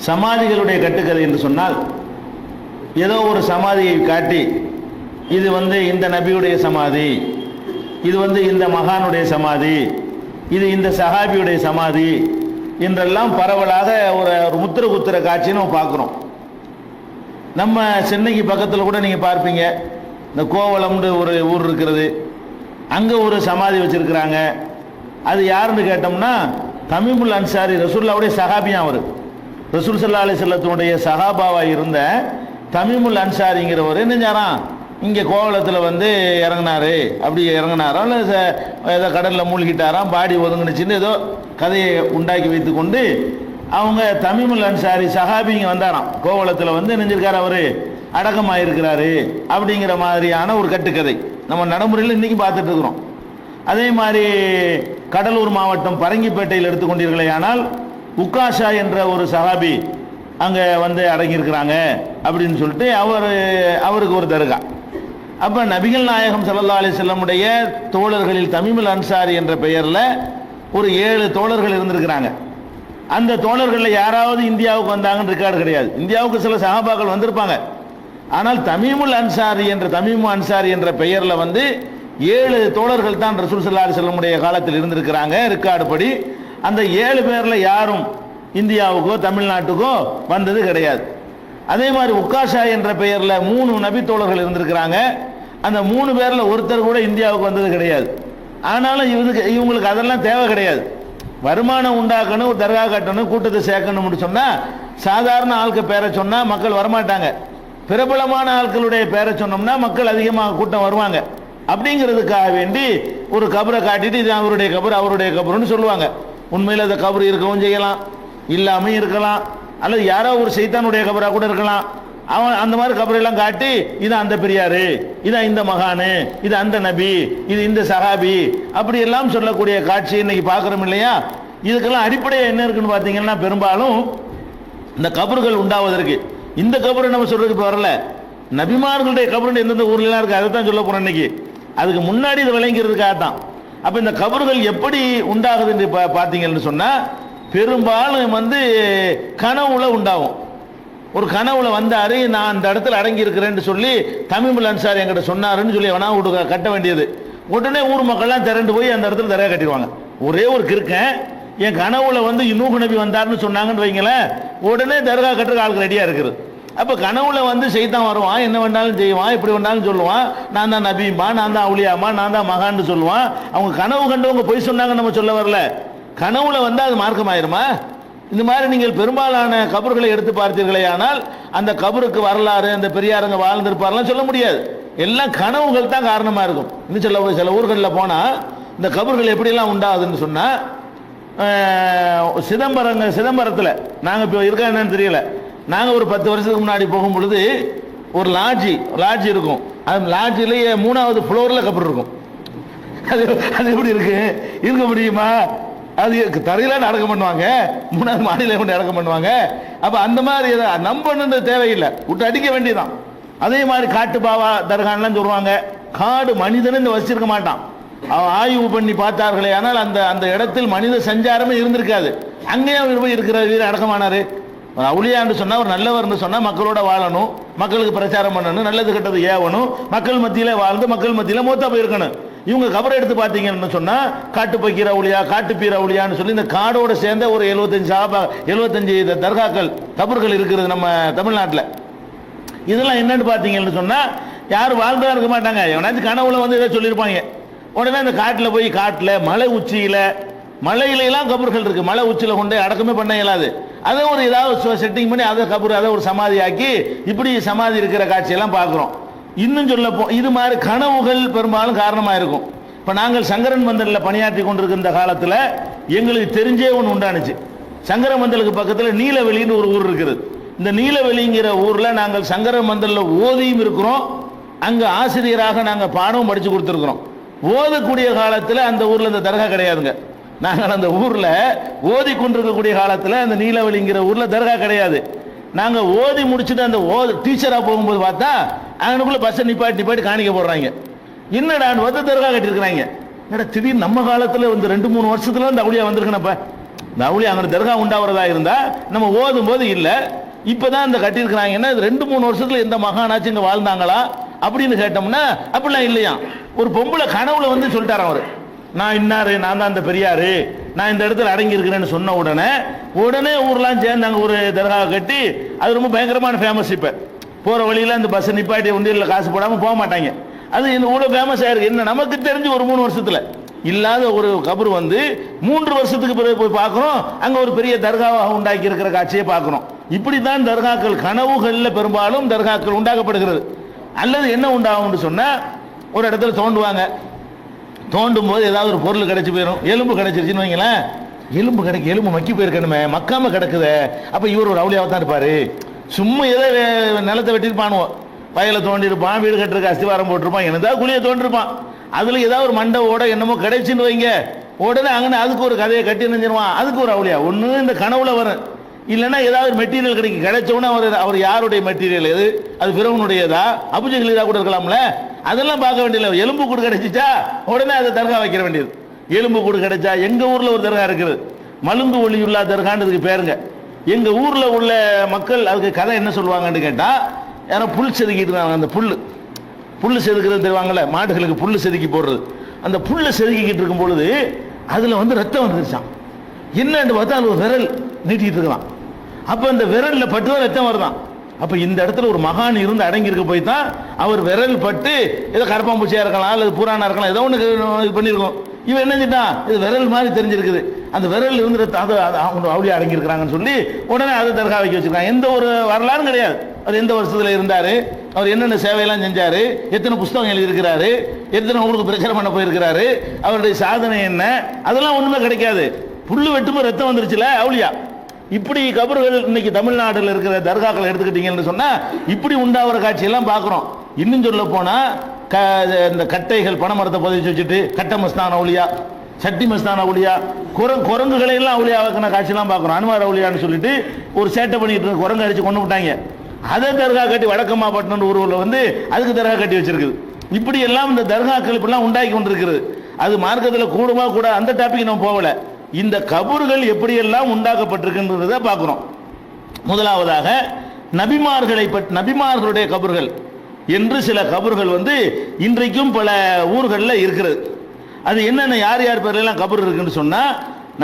சமாதிகளுடைய கட்டுக்கதை என்று சொன்னால், ஏதோ ஒரு சமாதியை காட்டி இது இந்த நபியுடைய சமாதி, இது இந்த மகானுடைய சமாதி, இது இந்த சஹாபியுடைய சமாதி என்றெல்லாம் பரவலாக ஒரு முத்திர குத்திர காட்சின்னு நம்ம பார்க்குறோம். நம்ம சென்னைக்கு பக்கத்தில் கூட நீங்கள் பார்ப்பீங்க, இந்த கோவளம்னு ஒரு ஊர் இருக்கிறது, அங்கே ஒரு சமாதி வச்சிருக்கிறாங்க. அது யாருன்னு கேட்டோம்னா தமீமுல் அன்சாரி, ரசூலுல்லாஹ்வுடைய சஹாபியா. அவர் ரசூல் ஸல்லல்லாஹு அலைஹி வஸல்லத்துடைய சஹாபாவாக இருந்த தமீமுல் அன்சாரிங்கிறவர் என்ன செஞ்சாராம், இங்கே கோவளத்தில் இறங்கினாரு. அப்படி இறங்கினாரோ இல்லை ஏதோ கடலில் மூழ்கிட்டாராம், பாடி ஒதுங்கினுச்சின்னு ஏதோ கதையை உண்டாக்கி வைத்து கொண்டு அவங்க தமீமுல் அன்சாரி சஹாபி இங்கே வந்தாராம். கோவளத்தில் நெஞ்சிருக்காரு, அவர் அடக்கமாயிருக்கிறாரு அப்படிங்கிற மாதிரியான ஒரு கட்டுக்கதை நம்ம நடைமுறையில் இன்றைக்கி பார்த்துட்டு இருக்கிறோம். அதே மாதிரி கடலூர் மாவட்டம் பரங்கிப்பேட்டையில் எடுத்துக்கொண்டீர்களே ஆனால் உக்காஷா என்ற ஒரு சஹாபி அங்கே அடங்கியிருக்கிறாங்க அப்படின்னு சொல்லிட்டு அவருக்கு ஒரு தர்கா. அப்போ நபிகள் நாயகம் ஸல்லல்லாஹு அலைஹி வஸல்லமுடைய தோழர்களில் தமீமுல் அன்சாரி என்ற பெயரில் ஒரு 7 தோழர்கள் இருந்திருக்கிறாங்க. அந்த தோழர்களில் யாராவது இந்தியாவுக்கு வந்தாங்கன்னு ரெக்கார்டு கிடையாது. இந்தியாவுக்கு சில சஹாபாக்கள் வந்திருப்பாங்க, ஆனால் தமீமுல் அன்சாரி என்ற தமீமு அன்சாரி என்ற பெயரில் 7 தோழர்கள் தான் ரசூல் ஸல்லல்லாஹு அலைஹி வஸல்லமுடைய காலத்தில் இருந்திருக்கிறாங்க ரெக்கார்டு படி. அந்த 7 பேரில் யாரும் இந்தியாவுக்கோ தமிழ்நாட்டுக்கோ வந்தது கிடையாது. அதே மாதிரி உக்காஷா என்ற பெயரில் 3 நபி தோழர்கள் இருந்திருக்கிறாங்க. அந்த 3 பேரில் ஒருத்தர் கூட இந்தியாவுக்கு வந்தது கிடையாது. ஆனாலும் இவங்களுக்கு அதெல்லாம் தேவை கிடையாது. வருமானம் உண்டாக்கணும், தர்கா கட்டணும், கூட்டத்தை சேர்க்கணும்னு சொன்னால் சாதாரண ஆட்கள் பேரை சொன்னால் மக்கள் வரமாட்டாங்க. பிரபலமான ஆட்களுடைய பேரை சொன்னோம்னா மக்கள் அதிகமாக கூட்டம் வருவாங்க. அப்படிங்கிறதுக்காக வேண்டி ஒரு கபரை காட்டிட்டு இது அவருடைய கபர் அவருடைய கபருன்னு சொல்லுவாங்க. உண்மையில் அந்த கபர் இருக்கவும் செய்யலாம், இல்லாமல் இருக்கலாம், அல்லது யாரோ ஒரு சைத்தானுடைய கபராக கூட இருக்கலாம். அவன் அந்த மாதிரி கபரெல்லாம் காட்டி இது அந்த பெரியாரு, இதான் இந்த மகானு, இது அந்த நபி, இது இந்த சஹாபி, அப்படி எல்லாம் சொல்லக்கூடிய காட்சி இன்னைக்கு பார்க்குறோம் இல்லையா? இதுக்கெல்லாம் அடிப்படையாக என்ன இருக்குன்னு பார்த்தீங்கன்னா, பெரும்பாலும் இந்த கபறுகள் உண்டாவதற்கு இந்த கபரை நம்ம சொல்றதுக்கு இப்போ வரல, நபிமார்களுடைய கபருன்னு எந்தெந்த ஊர்லாம் இருக்குது அதை தான் சொல்ல போகிறோம் இன்னைக்கு. அதுக்கு முன்னாடி இது விளங்கிறதுக்காக தான். அப்போ இந்த கபறுகள் எப்படி உண்டாகுதுன்னு பார்த்தீங்கன்னு சொன்னால், பெரும்பாலும் கனவுல உண்டாகும். ஒரு கனவுல வந்தாரு, நான் அந்த இடத்துல அடங்கி இருக்கிறேன்னு சொல்லி தமீமுல் அன்சாரி என்கிட்ட சொன்னாருன்னு சொல்லி வேணா வீட்டு கட்ட வேண்டியது. உடனே ஊர் மக்கள்லாம் திரண்டு போய் அந்த இடத்துல தரையா கட்டிடுவாங்க. ஒரே ஒரு கிறுக்கன் என் கனவுல நூஹ் நபி வந்தாருன்னு சொன்னாங்கன்னு வைங்களேன், உடனே தர்கா கட்டுறதுக்கு ஆளுக்கு ரெடியா இருக்குது. அப்போ கனவுல சைத்தான் வருவான், என்ன வேண்டாலும் செய்வான், இப்படி வேண்டாலும் சொல்லுவான், நான் தான் நபிமா, நான் தான் அவுலியாமா, நான் தான் மகான்னு சொல்லுவான். அவங்க கனவு கண்டவங்க பொய் சொன்னாங்கன்னு நம்ம சொல்ல வரல. கனவுல அது மார்க்கமாயிருமா? இந்த மாதிரி நீங்கள் பெரும்பாலான கபர்களை எடுத்து பார்த்தீர்களே ஆனால் அந்த கபருக்கு வரலாறு, அந்த பெரியாருங்க வாழ்ந்திருப்பாரெல்லாம் சொல்ல முடியாது. எல்லாம் கனவுகள் தான் காரணமாக இருக்கும். இன்னும் சில ஊர்களில் போனால் இந்த கபர்கள் எப்படிலாம் உண்டாகுதுன்னு சொன்னால், சிதம்பரத்தில் நாங்கள் இப்போ இருக்கா என்னன்னு தெரியல, நாங்கள் ஒரு 10 வருஷத்துக்கு முன்னாடி போகும் பொழுது ஒரு லாட்ஜி இருக்கும். அந்த லாட்ஜிலேயே 3வது ஃப்ளோரில் கபர் இருக்கும். அது எப்படி இருக்க முடியுமா? அது தரையில அடக்கம் பண்ணுவாங்க, 3வது மாடியில கொண்டு அடக்கம் பண்ணுவாங்க. அப்ப அந்த மாதிரி நம்பணுன்ற தேவையில்லை, விட்டு அடிக்க வேண்டியதான். அதே மாதிரி காட்டு பாவா தர்கான்லாம் சொல்லுவாங்க, காடு மனிதன் வச்சிருக்க மாட்டான். அவன் ஆய்வு பண்ணி பார்த்தார்களே ஆனால் அந்த இடத்தில் மனித சஞ்சாரமே இருந்திருக்காது. அங்கேயும் போய் இருக்கிற வீர அடக்கமானாரு. அவுலியான்னு சொன்னா ஒரு நல்லவர்னு சொன்னா மக்களோட வாழணும், மக்களுக்கு பிரச்சாரம் பண்ணணும், நல்லது கெட்டது ஏவணும், மக்கள் மத்தியில வாழ்ந்து மக்கள் மத்தியில மூத்தா போயிருக்கணும். இவங்க கபரை எடுத்து பார்த்தீங்கன்னு சொன்னா காட்டு பக்கீர அவுலியா, காட்டு பீர அவுலியான்னு சொல்லி இந்த காடோட சேர்ந்த ஒரு 75 தர்காக்கள் கபர்கள் இருக்கிறது நம்ம தமிழ்நாட்டில். இதெல்லாம் என்னன்னு பார்த்தீங்கன்னு சொன்னா யாரும் வாழ்ந்தா இருக்க மாட்டாங்க. எவனாச்சும் கனவுல ஏதோ சொல்லியிருப்பாங்க. உடனே அந்த காட்டில் போய் மலை உச்சியில மலையிலாம் கபர்கள் இருக்கு, மலை உச்சியில கொண்டு அடக்கமே பண்ண இயலாது. அதை ஒரு ஏதாவது செட்டிங் பண்ணி அதை கபர் அதை ஒரு சமாதி ஆக்கி இப்படி சமாதி இருக்கிற காட்சியெல்லாம் பார்க்குறோம். இன்னும் சொல்ல இது மாதிரி கனவுகள் பெரும்பாலும் காரணமாக இருக்கும். இப்போ நாங்கள் சங்கரன் மந்தலில் பணியாற்றி கொண்டிருக்கிற காலத்தில் எங்களுக்கு தெரிஞ்சே ஒன்று உண்டானுச்சு. சங்கரன் மந்தலுக்கு பக்கத்தில் நீலவெளின்னு ஒரு ஊர் இருக்குது. இந்த நீலவெளிங்கிற ஊரில் நாங்கள் சங்கரன் மந்தலில் ஓதியும் இருக்கிறோம், அங்கே ஆசிரியராக நாங்கள் பாடமும் படித்து கொடுத்துருக்குறோம். ஓதக்கூடிய காலத்தில் அந்த ஊரில் இந்த தர்கா கிடையாதுங்க. நாங்கள் அந்த ஊரில் ஓதி கொண்டிருக்கக்கூடிய காலத்தில் அந்த நீலவெளிங்கிற ஊரில் தர்கா கிடையாது. நாங்கள் ஓதி முடிச்சுட்டு அந்த டீச்சராக போகும்போது பார்த்தா அவனுக்குள்ள பஸ்ஸை நிப்பாட்டி காணிக்க போடுறாங்க. என்னடா தர்கா கட்டியிருக்கிறாங்க. திடீர்னு நம்ம காலத்தில் 2-3 வருஷத்துல அந்த அவுளியா வந்திருக்கேனப்ப இந்த அவுளியா அங்கே தர்கா உண்டாகிறதா இருந்தா நம்ம ஓதும் போது இல்லை. இப்பதான் இந்த கட்டியிருக்கிறாங்கன்னா 2-3 வருஷத்துல எந்த மகானாச்சும் இங்க வாழ்ந்தாங்களா அப்படின்னு கேட்டோம்னா அப்படிலாம் இல்லையா. ஒரு பொம்பளை கனவுல வந்து சொல்லிட்டார் அவரு, நான் இன்னாரு, நான் தான் இந்த பெரியாரு, நான் இந்த இடத்துல அடங்கி இருக்கிறேன்னு சொன்ன உடனே ஊர்லாம் சேர்ந்து அங்கே ஒரு தர்கா கட்டி அது ரொம்ப பயங்கரமான ஃபேமஸ். இப்போ போற வழியில இந்த பஸ் நிப்பாட்டி உண்டியலில் காசு போடாமல் போக மாட்டாங்க. அது இவ்வளோ ஃபேமஸ் ஆயிருக்கு. என்ன நமக்கு தெரிஞ்சு ஒரு 3 வருஷத்துல இல்லாத ஒரு கபர் வந்து 3 வருஷத்துக்கு பிறகு போய் பார்க்குறோம், அங்கே ஒரு பெரிய தர்காவாக உண்டாக்கி இருக்கிற காட்சியை பார்க்குறோம். இப்படித்தான் தர்காக்கள் கனவுகளில் பெரும்பாலும் தர்காக்கள் உண்டாக்கப்படுகிறது. அல்லது என்ன உண்டாகும்னு சொன்னால் ஒரு இடத்துல தோண்டுவாங்க, தோண்டும் போது ஏதாவது ஒரு பொருள் கிடைச்சி போயிடும். எலும்பு கிடைச்சிருச்சுன்னு வைங்களேன், எலும்பு மக்கி போயிருக்கணுமே, மக்காம கிடக்குது, அப்போ இவர் ஒரு அவுளியாவை தான் இருப்பார். சும்மா ஏதோ நிலத்தை வெட்டியிருப்பானுவோம், வயலை தோண்டிருப்பான், வீடு கட்டுறதுக்கு அஸ்திவாரம் போட்டிருப்பான், என்னதான் குழியை தோண்டிருப்பான், அதில் ஏதாவது ஒரு மண்டவோட என்னமோ கிடைச்சின்னு வைங்க, உடனே அங்கே அதுக்கு ஒரு கதையை கட்டி நினைஞ்சிருவான், அதுக்கு ஒரு அவுளியா. ஒன்று இந்த கனவுல வரும், இல்லைன்னா ஏதாவது ஒரு மெட்டீரியல் கிடைச்சோன்னா அவர் யாருடைய மெட்டீரியல் எது, அது பிறவனுடையதா, அபுஜகிலிதா கூட இருக்கலாம்ல, அதெல்லாம் பார்க்க வேண்டியதில்லை. எலும்பு கூடு கிடைச்சிச்சா உடனே அதை தர்கா வைக்கிற வேண்டியது. எலும்பு கூடு கிடைச்சா எங்க ஊர்ல ஒரு தர்கா இருக்குது, மலுங்கு ஒளியுள்ளா தர்கான்றதுக்கு பேருங்க. எங்க ஊர்ல உள்ள மக்கள் அதுக்கு கதை என்ன சொல்லுவாங்கன்னு கேட்டா, யாரோ புல் செதுக்கிட்டு இருக்காங்க. அந்த புல்லு செதுக்கிறது தெரிவாங்கல்ல, மாடுகளுக்கு புல்லு செதுக்கி போடுறது. அந்த புல்லை செதுக்கிட்டு இருக்கும் பொழுது அதுல வந்து ரத்தம் வந்துருச்சான். என்னன்னு பார்த்தா அது ஒரு விரல் நீட்டிட்டு இருக்கலாம். அப்ப அந்த விரல்ல பட்டு தான் ரத்தம் வருதான். அப்ப இந்த இடத்துல ஒரு மகான் இருந்து அடங்கி இருக்க போய் தான் அவர் விரல் பட்டு ஏதோ கரப்பாம்பூச்சியா இருக்கலாம் அல்லது புராணா இருக்கலாம், ஏதோ ஒன்று இது பண்ணியிருக்கோம். இவன் என்ன செஞ்சான், இது விரல் மாதிரி தெரிஞ்சிருக்குது, அந்த விரல் இருந்து அவுளியா அடங்கி இருக்கிறாங்கன்னு சொல்லி உடனே அதை தர்கா வைக்க வச்சிருக்காங்க. எந்த ஒரு வரலாறும் கிடையாது. அவர் எந்த வருஷத்துல இருந்தாரு, அவர் என்னென்ன சேவையெல்லாம் செஞ்சாரு, எத்தனை புஸ்தகம் எழுதியிருக்கிறாரு, எத்தனை ஊருக்கு பிரச்சாரம் பண்ண போயிருக்கிறாரு, அவருடைய சாதனை என்ன, அதெல்லாம் ஒண்ணுமே கிடைக்காது. புல்லு வெட்டுமோ ரத்தம் வந்துருச்சுல அவுளியா. இப்படி கபர்கள் இன்னைக்கு தமிழ்நாட்டில் இருக்கிற தர்காக்கள் எடுத்துக்கிட்டீங்கன்னு சொன்னா இப்படி உண்டாகிற காட்சியெல்லாம் பார்க்குறோம். இன்னும் சொல்ல போனா இந்த கட்டைகள் பனைமரத்தை புதைச்சு வச்சுட்டு கட்ட மஸ்தான அவுளியா, சட்டி மஸ்தான அவுளியா, குரங்குகளை எல்லாம் அவுளியா வைக்கிற காட்சியெல்லாம் பார்க்குறோம். அனுமார் அவுளியான்னு சொல்லிட்டு ஒரு சேட்டை பண்ணிட்டு இருக்க குரங்கு அடிச்சு கொண்டு விட்டாங்க. அதை தர்கா கட்டி வடக்கம்மா பட்டினம் ஊரில் வந்து அதுக்கு தர்கா கட்டி வச்சிருக்குது. இப்படி எல்லாம் இந்த தர்காக்கள் இப்படிலாம் உண்டாக்கி கொண்டிருக்கிறது. அது மார்க்கத்தில் கூடுமா கூட, அந்த டாபிக் நம்ம போகல. இந்த கபர்கள் எப்படியெல்லாம் உண்டாக்கப்பட்டிருக்கின்றதை பார்க்கிறோம். முதலாவதாக நபிமார்களுடைய கபர்கள் என்று சில கபர்கள் வந்து இன்றைக்கும் பல ஊர்களில் இருக்கிறது. அது என்னென்ன யார் யார் பேர்லாம் கபர் இருக்குன்னு சொன்னா,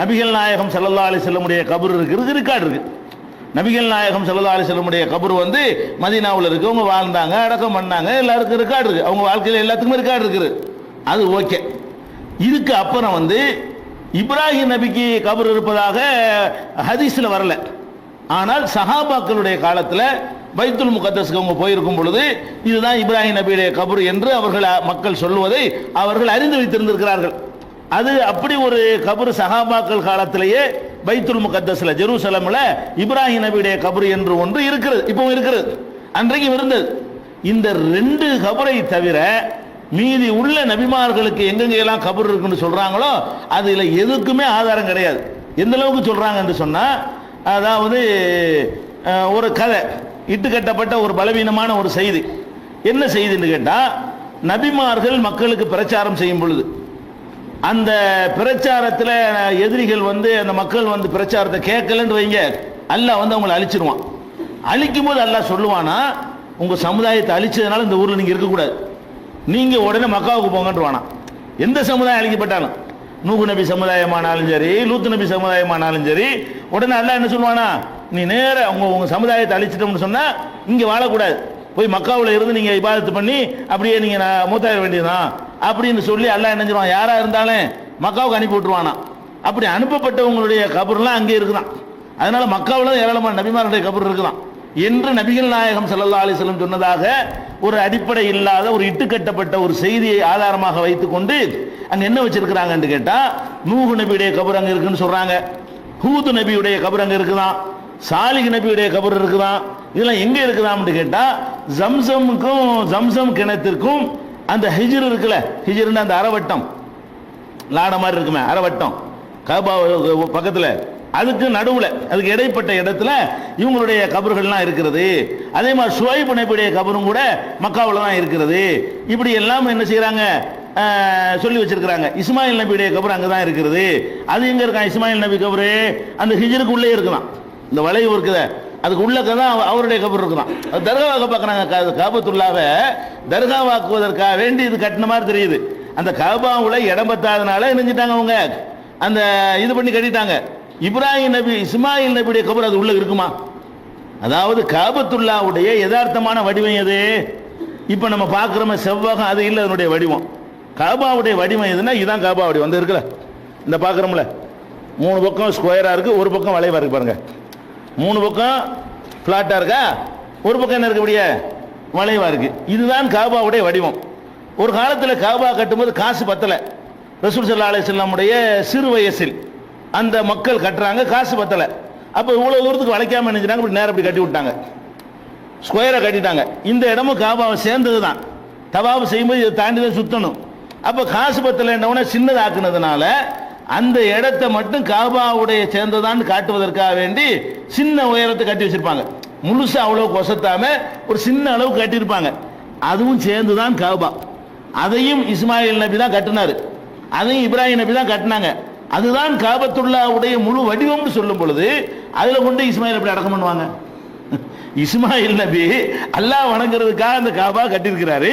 நபிகள் நாயகம் ஸல்லல்லாஹு அலைஹி வஸல்லமுடைய கபர் இருக்கிறது, ரெக்கார்டு இருக்கு. நபிகள் நாயகம் ஸல்லல்லாஹு அலைஹி வஸல்லமுடைய கபர் வந்து மதீனாவில் இருக்கு, அவங்க வாழ்ந்தாங்க, அடக்கம் பண்ணாங்க, எல்லாருக்கும் ரெக்கார்டு இருக்கு, அவங்க வாழ்க்கையில் எல்லாத்துக்குமே ரெக்கார்டு இருக்குது. அது ஓகே. இதுக்கு அப்புறம் வந்து இப்ராஹிம் நபிக்கு கபர் இருப்பதாக ஹதீஸ்ல வரல. ஆனால் சஹாபாக்களுடைய காலத்தில் பைத்துல் முகத்தஸ்க்கு அவங்க போயிருக்கும் பொழுது இதுதான் இப்ராஹிம் நபியுடைய கபர் என்று மக்கள் சொல்லுவதை அவர்கள் அறிந்து வைத்திருந்திருக்கிறார்கள். அது அப்படி ஒரு கபர் சஹாபாக்கள் காலத்திலேயே பைத்துல் முகத்தஸ்ல ஜெருசலம்ல இப்ராஹிம் நபியுடைய கபர் என்று ஒன்று இருக்கிறது, இப்பவும் இருக்கிறது, அன்றைக்கும் இருந்தது. இந்த 2 கபரை தவிர மீதி உள்ள நபிமார்களுக்கு எங்கெங்கெல்லாம் கபர் இருக்குன்னு சொல்றாங்களோ அதுல எதுக்குமே ஆதாரம் கிடையாது. எந்த அளவுக்கு சொல்றாங்க என்று சொன்னா, அதாவது ஒரு கதை இட்டு கட்டப்பட்ட ஒரு பலவீனமான ஒரு செய்தி. என்ன செய்தின்னு கேட்டா, நபிமார்கள் மக்களுக்கு பிரச்சாரம் செய்யும் பொழுது அந்த பிரச்சாரத்தில் எதிரிகள் வந்து அந்த மக்கள் வந்து பிரச்சாரத்தை கேட்கலன்னு வைங்க, அல்லாஹ் வந்து அவங்களை அழிச்சிருவான். அழிக்கும் போது அல்லாஹ் சொல்லுவானா, உங்க சமுதாயத்தை அழிச்சதுனால இந்த ஊர்ல நீங்க இருக்கக்கூடாது, நீங்க உடனே மக்காவுக்கு போங்கன்றுவானா. எந்த சமுதாயம் அழிக்கப்பட்டாலும், நூஹ் நபி சமுதாயமானாலும் சரி, லூத் நபி சமுதாயமானாலும் சரி, உடனே அல்லாஹ் என்ன சொல்லுவானா, நீ நேர உங்க சமுதாயத்தை அழிச்சிட்டோம்னு சொன்னா இங்க வாழக்கூடாது, போய் மக்காவில் இருந்து நீங்க இபாதத்து பண்ணி அப்படியே நீங்க மூத்தாய வேண்டியதுதான் அப்படின்னு சொல்லி அல்லாஹ் என்ன சொல்லுவான், யாரா இருந்தாலும் மக்காவுக்கு அனுப்பி விட்டுருவானா. அப்படி அனுப்பப்பட்டவங்களுடைய கபர்லாம் அங்கே இருக்குதான். அதனால மக்காவில் ஏராளமான நபிமாருடைய கபர் இருக்குதான் என்று நபிகள் நாயகம் ஸல்லல்லாஹு அலைஹி வஸல்லம் சொன்னதாக ஒரு அடிப்படை இல்லாத ஒரு இட்டுக்கட்டப்பட்ட ஒரு செய்தியை ஆதாரமாக வைத்துக்கொண்டு அங்க என்ன வச்சிருக்கிறாங்கன்னு கேட்டா, நூஹ் நபியுடைய கபர் அங்க இருக்குன்னு சொல்றாங்க, ஹூத் நபியுடைய கபர் அங்க இருக்குதான், சாலிஹ் நபியுடைய கபர் இருக்குதான். இதெல்லாம் எங்க இருக்குதான்னு கேட்டா, ஜம்சம் கிணத்திற்கும் அந்த ஹிஜ்ர் இருக்குல்ல, ஹிஜ்ர்னா அந்த அரவட்டம் லாட மாதிரி இருக்குமே அரவட்டம் கபா பக்கத்துல, அதுக்கு நடுவில் அதுக்கு இடைப்பட்ட இடத்துல இவங்களுடைய கபர்கள்லாம் இருக்கிறது. அதே மாதிரி ஷுவைப் நபியுடைய கபரும் கூட மக்காவில் தான் இருக்கிறது. இப்படி எல்லாம் என்ன செய்யறாங்க, சொல்லி வச்சிருக்கிறாங்க. இஸ்மாயில் நபியுடைய கபர் அங்கே தான் இருக்கிறது. அது எங்க இருக்கான் இஸ்மாயில் நபி கபரு? அந்த ஹிஜ்ருக்கு உள்ளே இருக்கலாம். இந்த வளைவு இருக்குத அதுக்கு உள்ளக்க தான் அவருடைய கபர் இருக்கலாம். அது தர்காவாக்க பார்க்குறாங்க. காபத்துல்லாவை தர்காவாக்குவதற்காக வேண்டி இது கட்டின மாதிரி தெரியுது. அந்த காபாவுல இடம் பத்தாதனால நினைஞ்சிட்டாங்க அவங்க, அந்த இது பண்ணி கட்டிட்டாங்க. இப்ராஹிம் நபி இஸ்மாயில் நபியுடைய கபர் அது உள்ள இருக்குமா? அதாவது காபத்துல்லாவுடைய யதார்த்தமான வடிவம் எது? இப்போ நம்ம பார்க்குறோம் செவ்வகம், அது இல்லை அதனுடைய வடிவம். காபாவுடைய வடிவம் எதுனா இதுதான் காபா வடிவம். வந்து இருக்குல்ல, இந்த பார்க்குறோம்ல, 3 பக்கம் ஸ்கொயராக இருக்குது, ஒரு பக்கம் வளைவாக இருக்குது பாருங்க. 3 பக்கம் ஃப்ளாட்டாக இருக்கா, ஒரு பக்கம் என்ன இருக்கக்கூடிய வளைவாக இருக்குது. இதுதான் காபாவுடைய வடிவம். ஒரு காலத்தில் காபா கட்டும்போது காசு பத்தலை. ரசூல் ஸல்லல்லாஹு அலைஹி வஸல்லமுடைய சிறு வயசில் அந்த மக்கள் கட்டுறாங்க, காசு பத்தலை. அப்போ இவ்வளோ தூரத்துக்கு வளைக்காமல் நினைச்சாங்க, இப்படி நேரம் இப்படி கட்டி விட்டாங்க, ஸ்கொயராக கட்டிட்டாங்க. இந்த இடமும் காபாவை சேர்ந்தது தான். தவாப் செய்யும்போது இதை தாண்டி தான் சுற்றணும். அப்போ காசு பத்தலைன்றவன சின்னதாக்குனதுனால அந்த இடத்தை மட்டும் காபாவுடைய சேர்ந்ததான்னு காட்டுவதற்காக வேண்டி சின்ன உயரத்தை கட்டி வச்சிருப்பாங்க. முழுசா அவ்வளவு கொசத்தாம ஒரு சின்ன அளவு கட்டியிருப்பாங்க. அதுவும் சேர்ந்துதான் காபா. அதையும் இஸ்மாயில் நபி தான் கட்டினாரு, அதையும் இப்ராஹிம் நபி தான் கட்டினாங்க. அதுதான் காபத்துல்லாவுடைய முழு வடிவம்னு சொல்லும் பொழுது அதுல கொண்டு இஸ்மாயில் எப்படி அடக்கம் பண்ணுவாங்க? இஸ்மாயில் நபி அல்லாஹ் வணங்குறதுக்காக அந்த காபா கட்டியிருக்கிறாரு.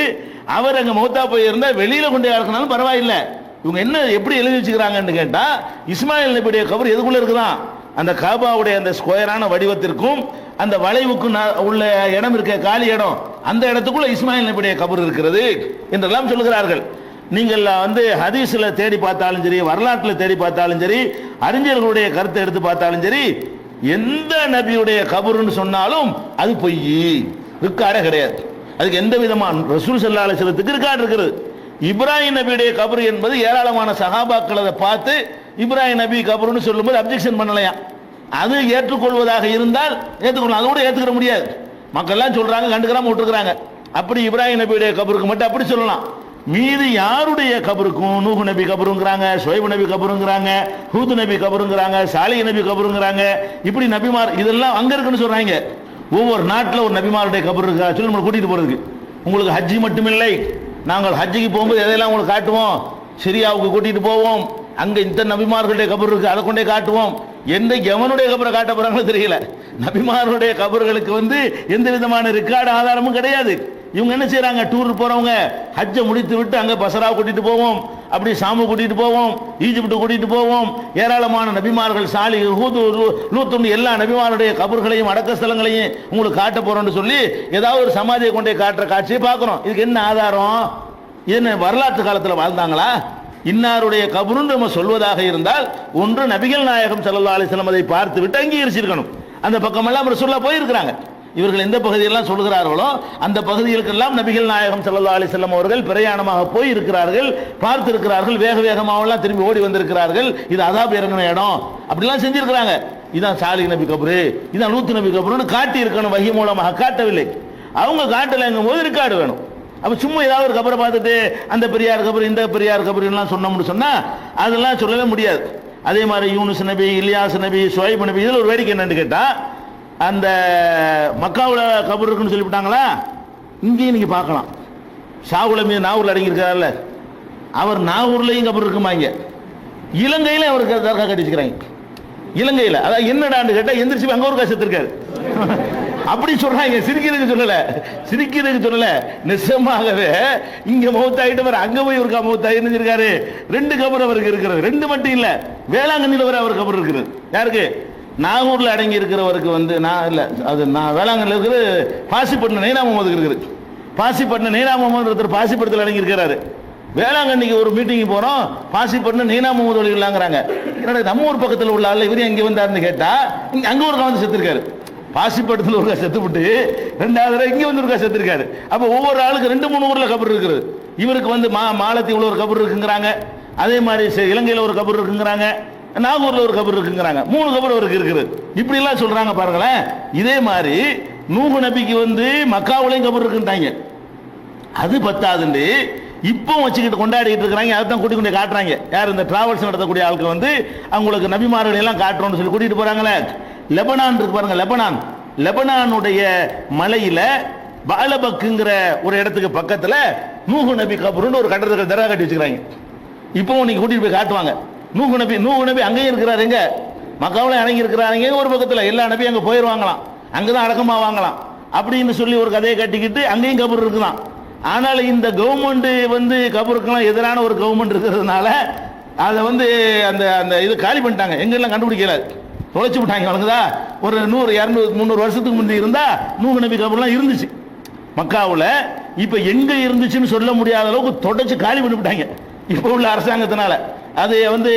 அவர் அங்க மௌத்தா போயிருந்தா வெளியில கொண்டு அடக்கினாலும் பரவாயில்லை. இவங்க என்ன எப்படி எழுதி வச்சுக்கிறாங்கன்னு கேட்டா, இஸ்மாயில் நபியுடைய கபர் எதுக்குள்ள இருக்குதான்? அந்த காபாவுடைய அந்த ஸ்கொயரான வடிவத்திற்கும் அந்த வளைவுக்கும் உள்ள இடம் இருக்க காலி இடம், அந்த இடத்துக்குள்ள இஸ்மாயில் நபியுடைய கபர் இருக்கிறது என்றெல்லாம் சொல்லுகிறார்கள். நீங்கள் வந்து ஹதீஸ்ல தேடி பார்த்தாலும் சரி, வரலாற்றில் தேடி பார்த்தாலும் சரி, அறிஞர்களுடைய கருத்தை எடுத்து பார்த்தாலும் சரி, எந்த நபியுடைய கபருன்னு சொன்னாலும் அது பொய், ரிக்கார்டே கிடையாது. அதுக்கு எந்த விதமான ரசூல் ஸல்லல்லாஹு அலைஹி வஸல்லத்துக்கு ரிக்கார்டு இருக்கிறது. இப்ராஹிம் நபியுடைய கபர் என்பது ஏராளமான சஹாபாக்கள் அதை பார்த்து இப்ராஹிம் நபி கபருன்னு சொல்லும்போது அப்ஜெக்ஷன் பண்ணலையா. அது ஏற்றுக்கொள்வதாக இருந்தால் ஏற்றுக்கொள்ளலாம், அது கூட ஏற்றுக்கிற முடியாது. மக்கள்லாம் சொல்றாங்க, கண்டுக்கிறாம விட்டுருக்காங்க. அப்படி இப்ராஹிம் நபியுடைய கபருக்கு மட்டும் அப்படி சொல்லலாம். மீது யாருடைய கபருக்கும் நூஹ் நபி கபருங்கிறாங்க, ஷுவைப் நபி கபருங்கிறாங்க, ஹூத் நபி கபருங்கிறாங்க, சாலிஹ் நபி கபருங்கிறாங்க. இப்படி நபிமார் இதெல்லாம் அங்க இருக்குன்னு சொல்றாங்க. ஒவ்வொரு நாட்டில் ஒரு நபிமாருடைய கபர் இருக்கா சொல்லி நம்மளை கூட்டிட்டு போறதுக்கு. உங்களுக்கு ஹஜ்ஜி மட்டுமில்லை, நாங்கள் ஹஜ்ஜிக்கு போகும்போது எதையெல்லாம் உங்களுக்கு காட்டுவோம். சிரியாவுக்கு கூட்டிட்டு போவோம், அங்க இந்த நபிமார்களுடைய கபர் இருக்கு, அதை கொண்டே காட்டுவோம். எந்த எவனுடைய கபரை காட்ட போறாங்களோ தெரியல. நபிமார்களுடைய கபர்களுக்கு வந்து எந்த விதமான ரெக்கார்டு ஆதாரமும் கிடையாது. இவங்க என்ன செய்யறாங்க, டூர் போறவங்க ஹஜ்ஜை முடித்து விட்டு அங்க பசரா கூட்டிட்டு போவோம், அப்படி சாமு கூட்டிட்டு போவோம், ஈஜிப்ட் கூட்டிட்டு போவோம். ஏராளமான நபிமார்கள் சாலிஹ், ஹூத், லூத் எல்லா நபிமாருடைய கபர்களையும் அடக்க ஸ்தலங்களையும் உங்களுக்கு காட்ட போறோம்னு சொல்லி ஏதாவது ஒரு சமாதியை கொண்டே காட்டுற காட்சியை பார்க்கிறோம். இதுக்கு என்ன ஆதாரம்? என்ன வரலாற்று காலத்தில் வாழ்ந்தாங்களா? இன்னாருடைய கபருன்னு நம்ம சொல்வதாக இருந்தால் ஒன்று நபிகள் நாயகம் ஸல்லல்லாஹு அலைஹி வஸல்லம் அதை பார்த்து விட்டு அங்கீகரிச்சிருக்கணும். அந்த பக்கமெல்லாம் ரசூலுல்லாஹ் போயிருக்கிறாங்க. இவர்கள் எந்த பகுதியெல்லாம் சொல்கிறார்களோ அந்த பகுதிகளுக்கெல்லாம் நபிகள் நாயகம் ஸல்லல்லாஹு அலைஹி வஸல்லம் அவர்கள் பிரயாணமாக போய் இருக்கிறார்கள், பார்த்து இருக்கிறார்கள், வேக வேகமாகலாம் திரும்பி ஓடி வந்திருக்கிறார்கள். இது அதாப் இறங்கின இடம் அப்படிலாம் செஞ்சிருக்கிறாங்க. இதான் சாலிஹ் நபி கபரு, இதான் லூத் நபி கபருன்னு காட்டி இருக்கணும், வஹி மூலமாக காட்டவில்லை. அவங்க காட்டலைங்கும் போது ரெக்கார்டு வேணும். அப்ப சும்மா ஏதாவது ஒரு கபரை பார்த்துட்டு அந்த பெரியார் கபர் இந்த பெரியார் கபர் எல்லாம் சொன்னோம்னு சொன்னா அதெல்லாம் சொல்லவே முடியாது. அதே மாதிரி யூனுஸ் நபி, இலியாஸ் நபி, ஷுவைப் நபி, இதில் ஒரு வேடிக்கை என்னன்னு கேட்டா, அந்த மக்காவில் கபர் இருக்குன்னு சொல்லிவிட்டாங்களா, இங்கேயும் நீங்க பார்க்கலாம். ஷாவுல மீது நாகூர்ல அடங்கியிருக்காருல்ல, அவர் நாகூர்லையும் கபர் இருக்குமா? இங்க இலங்கையில அவருக்கு தர்கா கட்டி வச்சுக்கிறாங்க. இலங்கையில அதாவது என்னடான்னு கேட்டா எந்திரிச்சு அங்க ஒரு கஷ்டத்து இருக்காரு அப்படி சொல்றாங்க. சிரிக்கிறதுக்கு சொல்லல, சிரிக்கிறதுக்கு சொல்லல, நிஜமாகவே இங்க மௌத்தாயிட்டு வர அங்க போய் ஒரு மௌத்தாயி இருக்காரு. 2 கபர் அவருக்கு இருக்கிறது. 2 மட்டும் இல்ல, வேளாங்கண்ணில வர அவர் கபர் இருக்கிறது. யாருக்கு? நாகூர்ல அடங்கி இருக்கிறவருக்கு வந்து நான் இல்ல, அது நான் வேளாங்கண்ணில் இருக்கிறது பாசிப்பட்டினம் நெய்னா முகமதுக்கு இருக்குது. பாசிப்பட்டினம் நெய்னா முகமது ஒருத்தர் பாசிப்பட்டத்தில் அடங்கி இருக்கிறாரு. வேளாங்கண்ணிக்கு ஒரு மீட்டிங் போறோம், பாசிப்பட்டினம் நெய்னா முகமது வழிகளாங்கிறாங்க. என்னோட நம்ம ஊர் பக்கத்தில் உள்ள ஆள் இவரு எங்க வந்தாருன்னு கேட்டா அங்க ஒரு வந்து செத்துருக்காரு. பாசிப்பட்டத்தில் ஒரு செத்துப்பட்டு 2வது தடவை இங்க வந்து ஒரு செத்துருக்காரு. அப்ப ஒவ்வொரு ஆளுக்கு 2-3 ஊர்ல கபர் இருக்கிறது. இவருக்கு வந்து மாலத்தீவுல ஒரு கபர் இருக்குங்கிறாங்க, அதே மாதிரி இலங்கையில ஒரு கபர் இருக்குங்கிறாங்க, நாகூர்ல ஒரு கபர் இருக்குங்கிறாங்க. 3 கபர் அவருக்கு இருக்குது. இப்படி எல்லாம் சொல்றாங்க பாருங்களேன். இதே மாதிரி நூஹ் நபிக்கு வந்து மக்காவுலையும் கபர் இருக்குன்றாங்க. அது பத்தாதுண்டு இப்போ வச்சுக்கிட்டு கொண்டாடிட்டு இருக்கிறாங்க. அதை தான் கூட்டி கொண்டு காட்டுறாங்க. யார்? இந்த டிராவல்ஸ் நடத்தக்கூடிய ஆளுக்கு வந்து அவங்களுக்கு நபிமார்கள் எல்லாம் காட்டுறோம்னு சொல்லி கூட்டிட்டு போறாங்களே. லெபனான் இருக்கு பாருங்க, லெபனானுடைய மலையில பாலபக்குங்கிற ஒரு இடத்துக்கு பக்கத்துல நூஹு நபி கபருன்னு ஒரு கட்டடத்தை தர்கா கட்டி வச்சுக்கிறாங்க. இப்போவும் நீங்க கூட்டிட்டு போய் காட்டுவாங்க. நூஹு நபி அங்கேயும் இருக்கிறாரு, எங்க மக்காவில் இறங்கி இருக்கிறாங்க ஒரு பக்கத்தில். எல்லா நபி அங்கே போயிடுவாங்களாம், அங்கதான் அடக்கமா வாங்கலாம் அப்படின்னு சொல்லி ஒரு கதையை கட்டிக்கிட்டு அங்கேயும் கபர் இருக்குதான். ஆனால் இந்த கவர்மெண்ட் வந்து கபருக்கெல்லாம் எதிரான ஒரு கவர்மெண்ட் இருக்கிறதுனால அதை வந்து அந்த அந்த இது காலி பண்ணிட்டாங்க. எங்கெல்லாம் கண்டுபிடிக்கல, தொலைச்சு விட்டாங்க. வழங்குதா ஒரு 100 200 300 வருஷத்துக்கு முந்தி இருந்தா நூஹு நபி கபர்லாம் இருந்துச்சு மக்காவில். இப்ப எங்க இருந்துச்சுன்னு சொல்ல முடியாத அளவுக்கு தொடச்சு காலி பண்ணிவிட்டாங்க இப்ப உள்ள அரசாங்கத்தினால. அது வந்து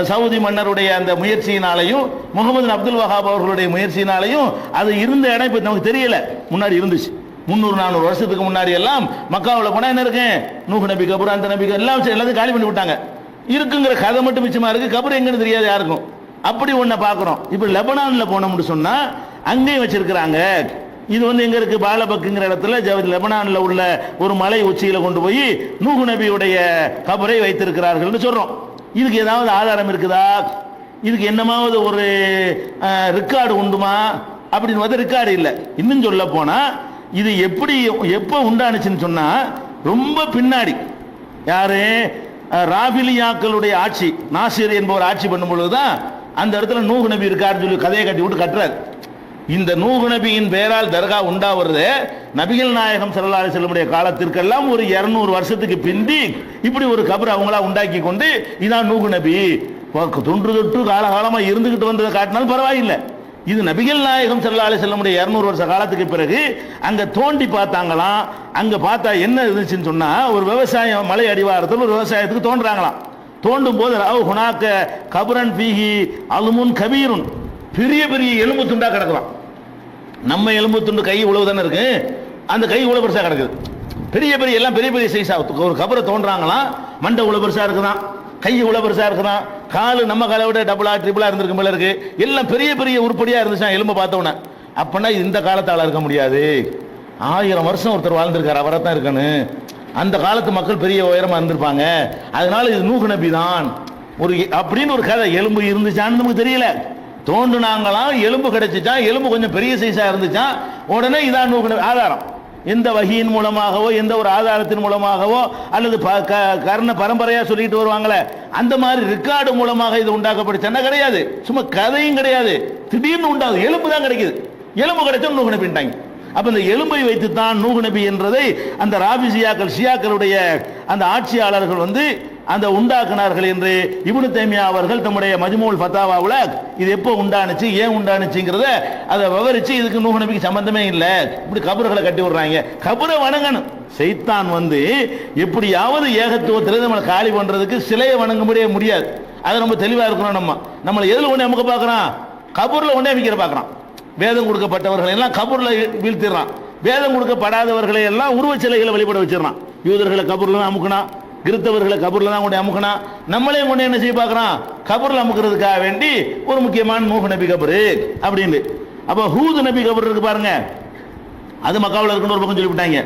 சவுதி மன்னருடைய அந்த முயற்சியினாலையும் முகமது அப்துல் வஹாப் அவர்களுடைய முயற்சியினாலையும் அது இருந்த இடம் இப்ப நமக்கு தெரியல. முன்னாடி இருந்துச்சு 300-400 வருஷத்துக்கு முன்னாடி எல்லாம் மக்காவில் போனா என்ன இருக்கு, நூஹு நபி கபர், அந்த நபி எல்லாம் எல்லாத்தையும் காலி பண்ணி விட்டாங்க. இருக்குங்கிற கதை மட்டும் மிச்சமா இருக்கு, கபர் எங்கன்னு தெரியாது யாருக்கும். அப்படி ஒன்ன பாக்குறோம். இப்ப லெபனான்ல போனோம்னு சொன்னா அங்கேயும் வச்சிருக்கிறாங்க. இது வந்து எங்க இருக்கு, பாலபக்குங்கிற இடத்துல லெபனான்ல உள்ள ஒரு மலை உச்சியில கொண்டு போய் நூஹு நபியுடைய கபரை வைத்திருக்கிறார்கள் சொல்றோம். இதுக்கு ஏதாவது ஆதாரம் இருக்குதா, இதுக்கு என்னமாவது ஒரு ரெக்கார்டு உண்டுமா அப்படின்னு வந்து ரெக்கார்டு இல்லை. இன்னும் சொல்ல போனா இது எப்படி எப்போ உண்டானுச்சுன்னு சொன்னா ரொம்ப பின்னாடி யாரு ராபிலியாக்களுடைய ஆட்சி, நாசிர் என்பவர் ஆட்சி பண்ணும் பொழுதுதான் அந்த இடத்துல நூஹு நபி இருக்காருன்னு சொல்லி கதையை கட்டி விட்டு கட்டுறாரு. இந்த நூஹு நபியின் பெயரால் தர்கா உண்டாவது நபிகள் நாயகம் ஸல்லல்லாஹு அலைஹி வஸல்லம் காலத்திற்கெல்லாம் ஒரு 200 வருஷத்துக்கு பிந்தி இப்படி ஒரு கபர் அவங்களா உண்டாக்கி கொண்டு இதான் நூஹு நபி தொன்று தொட்டு காலகாலமா இருந்துகிட்டு வந்ததை காட்டினாலும் பரவாயில்லை. இது நபிகள் நாயகம் ஸல்லல்லாஹு அலைஹி வஸல்லம் 200 வருஷ காலத்துக்கு பிறகு அங்க தோண்டி பார்த்தாங்களாம். அங்க பார்த்தா என்ன இருந்துச்சுன்னு சொன்னா ஒரு விவசாயம், மலை அடிவாரத்தில் ஒரு விவசாயத்துக்கு தோன்றாங்களாம். தோண்டும் போது ராவ் ஹுனாக்க கபரன் ஃபீஹி அலுமுன் கபீருன், பெரிய பெரிய எலும்பு துண்டா கிடக்கலாம். நம்ம எலும்பு துண்டு கை உழவு தானே இருக்கு, அந்த கை உழவு பெருசா கிடக்குது. பெரிய பெரிய எல்லாம் பெரிய பெரிய சைஸா ஒரு கபரை தோன்றாங்களாம். மண்டை உழவு பெருசா இருக்குதான், கை உழவு பெருசா இருக்குதான், காலு நம்ம காலை விட டபுளா ட்ரிபிளா இருந்திருக்கு போல இருக்கு. எல்லாம் பெரிய பெரிய உருப்படியா இருந்துச்சா எலும்பு பார்த்தோன்னே. அப்படின்னா இந்த காலத்தால இருக்க முடியாது, 1000 வருஷம் ஒருத்தர் வாழ்ந்திருக்காரு, அவரை தான் இருக்கணும். அந்த காலத்து மக்கள் பெரிய உயரமா இருந்திருப்பாங்க, அதனால இது நூஹு நபி தான் ஒரு அப்படின்னு ஒரு கதை. எலும்பு இருந்துச்சான்னு நமக்கு தெரியல, தோண்டுனாங்களாம், எலும்பு கிடைச்சிச்சா, எலும்பு கொஞ்சம் பெரிய சைஸா இருந்துச்சா, உடனே இதான் நூஹு நபி. ஆதாரம் எந்த வஹியின் மூலமாகவோ எந்த ஒரு ஆதாரத்தின் மூலமாகவோ அல்லது கர்ண பரம்பரையா சொல்லிட்டு வருவாங்களே அந்த மாதிரி ரெக்கார்டு மூலமாக இது உண்டாக்கப்பட்டுச்சுன்னா கிடையாது, சும்மா கதையும் கிடையாது. திடீர்னு உண்டாகுது, எலும்பு தான் கிடைக்குது. எலும்பு கிடைச்சா நூஹு நபின்ட்டாங்க. அப்ப இந்த எலும்பை வைத்து தான் நூஹு நபி என்றதை அந்த ராபிசியாக்கள் ஷியாக்களுடைய அந்த ஆட்சியாளர்கள் வந்து அந்த உண்டாக்குனார்கள் என்று இப்னு தைமியா அவர்கள் தம்முடைய மஜ்மூல் ஃபதாவாவுல இது எப்போ உண்டானுச்சு, ஏன் உண்டானுச்சுங்கிறத அதை விவரிச்சு இதுக்கு நூஹு நபிக்கு சம்பந்தமே இல்லை, இப்படி கபர்களை கட்டி விடுறாங்க. கபரை வணங்கணும். சைத்தான் வந்து எப்படியாவது ஏகத்துவத்தில் நம்மளை காலி பண்றதுக்கு சிலையை வணங்க முடியாது. அதை நம்ம தெளிவா இருக்கணும். நம்மளை எதில் ஒண்ணு நமக்கு பார்க்கறான், கபூர்ல ஒண்ணே அமைக்கிற பார்க்கறான். வேதம் கொடுக்கப்பட்டவர்களை எல்லாம் கபூர்ல வீழ்த்திடுறான், வேதம் கொடுக்கப்படாதவர்களை எல்லாம் உருவச் சிலைகளை வழிபட வச்சிடறான். யூதர்களை கபூர்ல தான் அமுக்கினா, கிறிஸ்தவர்களை கபூர்ல தான் கொண்டு அமுக்கினா, நம்மளே கொண்டு என்ன செய்ய பார்க்கறான், கபூர்ல அமுக்கிறதுக்காக வேண்டி ஒரு முக்கியமான நூஹு நபி கபரு அப்படின்னு. அப்ப ஹூது நபி கபர் இருக்கு பாருங்க, அது மக்காவில் இருக்குன்னு ஒரு பக்கம் சொல்லிவிட்டாங்க.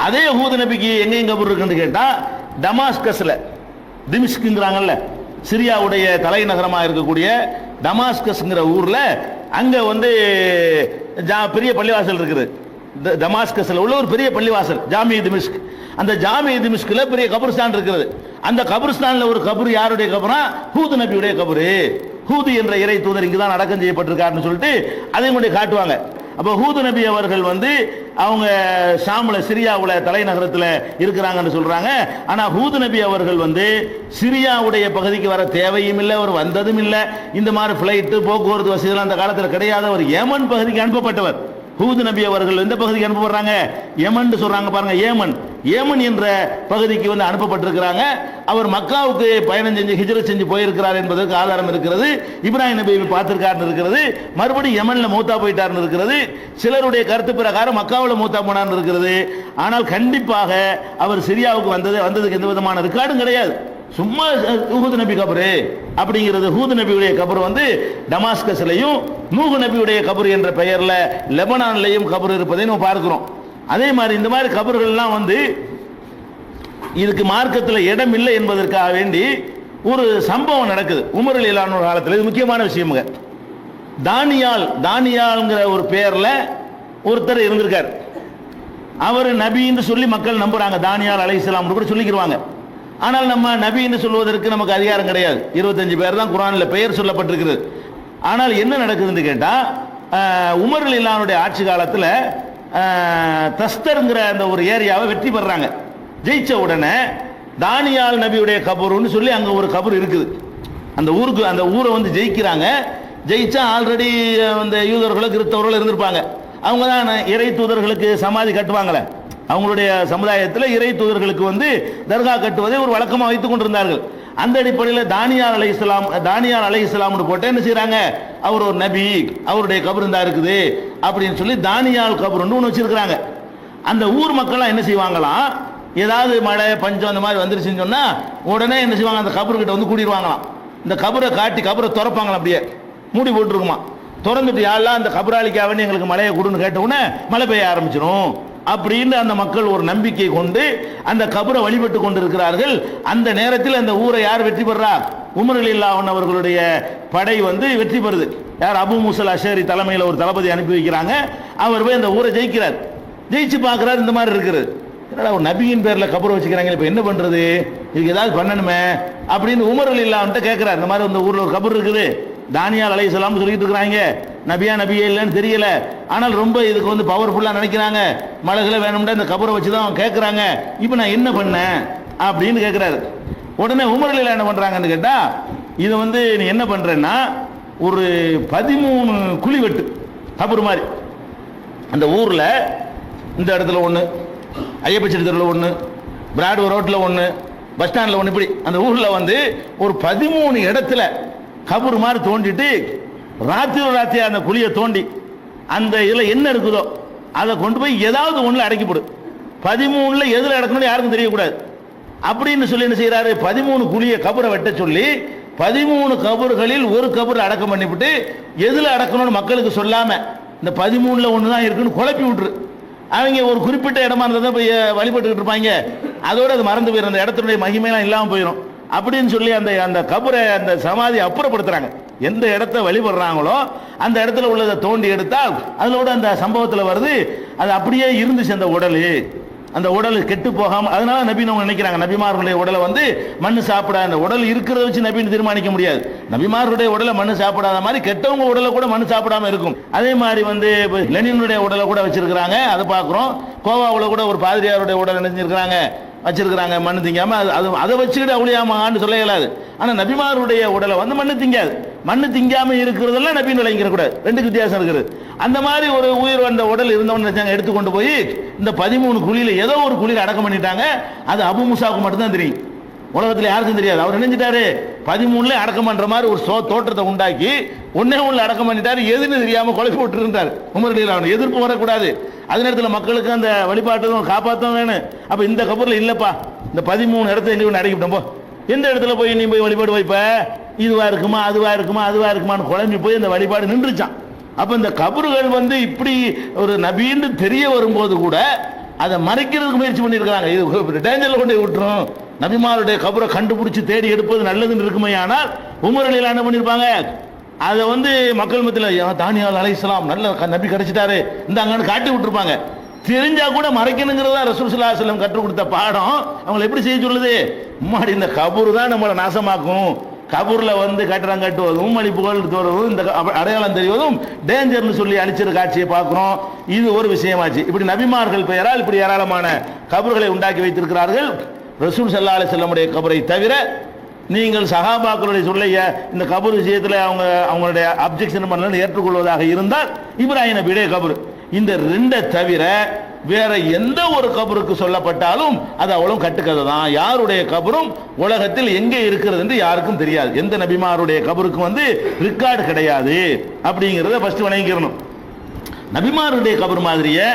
அதே ஹூது நபிக்கு எங்கேயும் கபர் இருக்குன்னு கேட்டா டமாஸ்கஸ்ல, திமிஷ்குங்கிறாங்கல்ல, சிரியாவுடைய தலைநகரமா இருக்கக்கூடிய டமாஸ்கஸ்ங்கிற ஊர்ல அங்க வந்து பெரிய பள்ளிவாசல் இருக்குது. டமாஸ்கஸ்ல உள்ள ஒரு பெரிய பள்ளிவாசல் ஜாமிய திமிஷ்க். அந்த ஜாமிய திமிஷ்க்ல பெரிய கபர்ஸ்தான் இருக்கிறது. அந்த கபர்ஸ்தான்ல ஒரு கபர் யாருடைய கபரா, ஹூது நபியுடைய கபரு. ஹூது என்ற இறை தூதர் இங்குதான் அடக்கம் செய்யப்பட்டிருக்காருன்னு சொல்லிட்டு அதையும் கொண்டு காட்டுவாங்க. அப்ப ஹூது நபி அவர்கள் வந்து அவங்க ஷாம்ல சிரியாவுல தலைநகரத்தில் இருக்கிறாங்கன்னு சொல்றாங்க. ஆனா ஹூது நபி அவர்கள் வந்து சிரியாவுடைய பகுதிக்கு வர தேவையும் இல்லை, அவர் வந்ததும் இல்லை. இந்த மாதிரி பிளைட்டு போக்குவரத்து வசதிகள் அந்த காலத்தில் கிடையாத ஒரு யமன் பகுதிக்கு அனுப்பப்பட்டவர். ஹூது நபி அவர்கள் எந்த பகுதிக்கு அனுப்பப்படுறாங்க, யமன் சொல்றாங்க பாருங்க, ஏமன் என்ற பகுதிக்கு வந்து அனுப்பப்பட்டிருக்கிறாங்க. அவர் மக்காவுக்கு பயணம் செஞ்சு ஹிஜ்ரத் செஞ்சு போயிருக்கிறார் என்பதற்கு ஆதாரம் இருக்கிறது. இப்ராஹிம் நபியை பார்த்திருக்காருன்னு இருக்கிறது, மறுபடியும் யமன்ல மூத்தா போயிட்டார்னு இருக்கிறது. சிலருடைய கருத்து பிரகாரம் மக்காவில் மூத்தா போனார்னு இருக்கிறது. ஆனால் கண்டிப்பாக அவர் சிரியாவுக்கு வந்ததுக்கு எந்த விதமான ரெக்கார்டும் கிடையாது. சும்மா ஹூது நபி கபரு அப்படிங்கிறது. ஹூது நபியுடைய கபர் வந்து டமாஸ்கஸ்லையும் நூஹு நபியுடைய கபர் என்ற பெயர்ல லெபனான்லையும் கபர் இருப்பதை நம்ம பார்க்கிறோம். அதே மாதிரி இந்த மாதிரி கபர்கள் எல்லாம் வந்து இதுக்கு மார்க்கத்தில் இடம் இல்லை என்பதற்காக வேண்டி ஒரு சம்பவம் நடக்குது உமர் ரலியல்லாஹு அன்ஹு காலத்தில். இது முக்கியமான விஷயமுங்க. தானியால்ங்கிற ஒரு பெயர்ல ஒருத்தர் இருந்திருக்கார். அவர் நபின்னு சொல்லி மக்கள் நம்புறாங்க. தானியால் அலைஹிஸ்ஸலாம் கூட சொல்லிக்கிறாங்க. ஆனால் நம்ம நபின்னு சொல்வதற்கு நமக்கு அதிகாரம் கிடையாது. 25 பேர் தான் குர்ஆனில் பெயர் சொல்லப்பட்டிருக்கிறது. ஆனால் என்ன நடக்குதுன்னு கேட்டா, உமர் ரலியல்லாஹுடைய ஆட்சி காலத்தில் தஸ்தர்ங்கிற அந்த ஒரு ஏரியாவை வெற்றி பெறாங்க. ஜெயிச்ச உடனே தானியால் நபியுடைய கபூர்னு சொல்லி அங்க ஒரு கபூர் இருக்குது. அந்த ஊருக்கு, அந்த ஊரை வந்து ஜெயிக்கிறாங்க. ஜெயிச்சா ஆல்ரெடி அந்த யூதர்களோ கிறிஸ்தவர்களோ இருந்திருப்பாங்க. அவங்க தான் இறை தூதர்களுக்கு சமாதி கட்டுவாங்களே, அவங்களுடைய சமுதாயத்தில் இறை தூதர்களுக்கு வந்து தர்கா கட்டுவதை ஒரு வழக்கமாக வைத்துக் கொண்டிருந்தார்கள். அந்த அடிப்படையில் தானியால் அலைஹிஸ்ஸலாம் போட்டு என்ன செய்யறாங்க, அவர் ஒரு நபி, அவருடைய கபர் தான் இருக்குது அப்படின்னு சொல்லி தானியால் கபர் ஒன்று வச்சிருக்கிறாங்க. அந்த ஊர் மக்கள்லாம் என்ன செய்வாங்களாம், ஏதாவது மழை பஞ்சம் அந்த மாதிரி வந்துருச்சுன்னு சொன்னா உடனே என்ன செய்வாங்க, அந்த கபர்கிட்ட வந்து கூட்டிடுவாங்களாம். இந்த கபரை காட்டி கபரை திறப்பாங்களாம், அப்படியே மூடி போட்டுருக்குமா. திறந்துட்டு யாரெல்லாம் அந்த கபராளிக்காக எங்களுக்கு மழையை கொடுன்னு கேட்ட உடனே மழை பெய்ய ஆரம்பிச்சிடும் அப்படின்னு அந்த மக்கள் ஒரு நம்பிக்கை கொண்டு அந்த கபரை வழிபட்டு கொண்டிருக்கிறார்கள். அந்த நேரத்தில் அந்த ஊரை யார் வெற்றி பெறா, உமர் ரலியல்லாஹு அவர்களுடைய படை வந்து வெற்றி பெறுது. யார், அபு மூசல் அஷரி தலைமையில் ஒரு தளபதி அனுப்பி வைக்கிறாங்க. அவர் போய் அந்த ஊரை ஜெயிக்கிறார். ஜெயிச்சு பார்க்கிறார், இந்த மாதிரி இருக்குது. என்னடா ஒரு நபியின் பேர்ல கபரை வச்சுக்கிறாங்க, இப்ப என்ன பண்றது, இதுக்கு ஏதாவது பண்ணணுமே அப்படின்னு உமர் ரலியல்லாஹு கேட்கிறார். இந்த மாதிரி இந்த ஊர்ல ஒரு கபர் இருக்குது, தானியால் அலைஹிஸ்ஸலாம் சொல்லிட்டு இருக்கிறாங்க, நபியே இல்லைன்னு தெரியல, ஆனால் ரொம்ப இதுக்கு வந்து பவர்ஃபுல்லா நினைக்கிறாங்க, மலைகளை வேணும்னா இந்த கபரை வச்சுதான் கேட்கறாங்க, இப்போ நான் என்ன பண்ணேன் அப்படின்னு கேட்கிறாரு. உடனே உமர் ரலியல்லாஹு என்ன பண்றாங்கன்னு கேட்டா, இது வந்து நீ என்ன பண்றேன்னா ஒரு 13 குழி வெட்டு கபர் மாதிரி அந்த ஊர்ல, இந்த இடத்துல ஒன்று, ஐயப்பச்சேரி தெருவில் ஒன்று, பிராட்வே ரோட்டில் ஒன்று, பஸ் ஸ்டாண்டில் ஒன்று, இப்படி அந்த ஊரில் வந்து ஒரு 13 இடத்துல கபர் மாதிரி தோண்டிட்டு ராத்திரி அந்த குழியை தோண்டி அந்த இதில் என்ன இருக்குதோ அதை கொண்டு போய் ஏதாவது ஒன்றில் அடக்கிப்படு. 13ல் எதில் அடக்கணும்னு யாருக்கும் தெரியக்கூடாது அப்படின்னு சொல்லி என்ன செய்யறாரு, 13 குழியை கபரை வெட்ட சொல்லி 13 கபர்களில் ஒரு கபர் அடக்கம் பண்ணிவிட்டு எதில் அடக்கணும்னு மக்களுக்கு சொல்லாம இந்த 13ல் ஒன்று தான் இருக்குன்னு குழப்பி விட்டுரு. அவங்க ஒரு குறிப்பிட்ட இடமா இருந்தால் போய் வழிபட்டுக்கிட்டு இருப்பாங்க, அதோடு அது மறந்து போயிடும், அந்த இடத்துடைய மகிமையெல்லாம் இல்லாமல் போயிடும் அப்படின்னு சொல்லி அந்த அந்த கபரை அந்த சமாதி அப்புறப்படுத்துறாங்க. எந்த இடத்த வழிபடுறாங்களோ அந்த இடத்துல உள்ளதை தோண்டி எடுத்தால் அதோட அந்த சம்பவத்தில் வருது, அது அப்படியே இருந்துச்சு அந்த உடல் கெட்டு போகாம. அதனால நபி அவங்க நினைக்கிறாங்க, நபிமார்களுடைய உடலை வந்து மண்ணு சாப்பிட, அந்த உடல் இருக்கிறத வச்சு நபின்னு தீர்மானிக்க முடியாது. நபிமார்களுடைய உடலை மண்ணு சாப்பிடாத மாதிரி கெட்டவங்க உடலை கூட மண்ணு சாப்பிடாம இருக்கும். அதே மாதிரி வந்து லெனினுடைய உடலை கூட வச்சிருக்கிறாங்க, அதை பார்க்குறோம். கோவாவில் கூட ஒரு பாதிரியாருடைய உடல் நினைச்சிருக்கிறாங்க, வச்சிருக்கிறாங்க மண்ணு திங்காம. அதை வச்சுக்கிட்டு அவளியாமான்னு சொல்ல இயலாது. ஆனால் நபிமாருடைய உடலை வந்து மண்ணு திங்காது. மண்ணு திங்காம இருக்கிறதெல்லாம் நபின்னு விளங்கிற கூடாது, ரெண்டுக்கு வித்தியாசம் இருக்குது. அந்த மாதிரி ஒரு உயிர் வந்த உடல் இருந்தவன்னு எடுத்துக்கொண்டு போய் இந்த 13 குழியில ஏதோ ஒரு குழியில் அடக்கம் பண்ணிட்டாங்க. அது அபு மூசாவுக்கு மட்டும்தான் தெரியும், உலகத்தில் யாருக்கும் தெரியாது. அவர் நினைஞ்சிட்டாரு 13ல அடக்கம் பண்ற மாதிரி ஒரு தோற்றத்தை உண்டாக்கி ஒன்னே ஒன்றில் அடக்கம் பண்ணிட்டாரு, எதுன்னு தெரியாம குழப்பி விட்டு இருந்தார் உமர் ரலியல்லாஹு. எதிர்ப்பு வரக்கூடாது, அதே நேரத்தில் மக்களுக்கு அந்த வழிபாட்டும் காப்பாற்றும் வேணும். அப்ப இந்த கபூர்ல இல்லப்பா, இந்த 13 இடத்த எங்க அடக்கிவிட்டோம், போ எந்த இடத்துல போய் நீ போய் வழிபாடு வைப்ப, இதுவா இருக்குமா அதுவா இருக்குமான்னு குழம்பி போய் அந்த வழிபாடு நின்றுச்சான். அப்ப இந்த கபறுகள் வந்து இப்படி ஒரு நபின்னு தெரிய வரும்போது கூட அதை மறைக்கிறதுக்கு முயற்சி பண்ணியிருக்காங்க. இது டேஞ்சர்ல கொண்டு விட்டுரும், நபிமாருடைய கபரை கண்டுபிடிச்சு தேடி எடுப்பது நல்லதுன்னு இருக்குமே. ஆனால் உமர் ரலியல்லாஹு என்ன பண்ணிருப்பாங்க, அதை வந்து மக்கள் மத்தியில் தானியால் அலைஹிஸ்ஸலாம் நல்ல நபி கிடைச்சிட்டாரு இந்த அங்கன்னு காட்டி விட்டுருப்பாங்க. தெரிஞ்சா கூட மறைக்கணுங்கிறதா ரசூல் ஸல்லல்லாஹு அலைஹி வஸல்லம் கற்றுக் கொடுத்த பாடம். அவங்களை எப்படி செய்ய சொல்லுது, முன்னாடி இந்த கபூர் தான் நம்மளை நாசமாக்கும், கபூர்ல வந்து கட்டடம் கட்டுவதும் மலிப்புகள் தோறுவதும் இந்த அடையாளம் தெரிவதும் டேஞ்சர்னு சொல்லி அழிச்சிரு காட்சியை பார்க்கிறோம். இது ஒரு விஷயமாச்சு. இப்படி நபிமார்கள் பெயரால் இப்படி ஏராளமான கபர்களை உண்டாக்கி வைத்திருக்கிறார்கள். ரசூல் ஸல்லல்லாஹு அலைஹி வஸல்லமுடைய கபரை தவிர நீங்கள் சஹாபாக்களுடைய சொல்லைய இந்த கபர் விஷயத்தில் அவங்களுடைய அப்ஜெக்ஷன் பண்ணலன்னு ஏற்றுக்கொள்வதாக இருந்தால் இப்ராஹிம் நபியுடைய கபர், இந்த 2 தவிர வேற எந்த ஒரு கபருக்கு சொல்லப்பட்டாலும் அது அவ்வளவு கட்டுக்கதை தான். யாருடைய கபரும் உலகத்தில் எங்கே இருக்கிறது என்று யாருக்கும் தெரியாது. எந்த நபிமாருடைய கபருக்கு வந்து ரெக்கார்டு கிடையாது அப்படிங்கிறத ஃபர்ஸ்ட் வணங்கிக்கிறணும். நபிமாருடைய கபர் மாதிரியே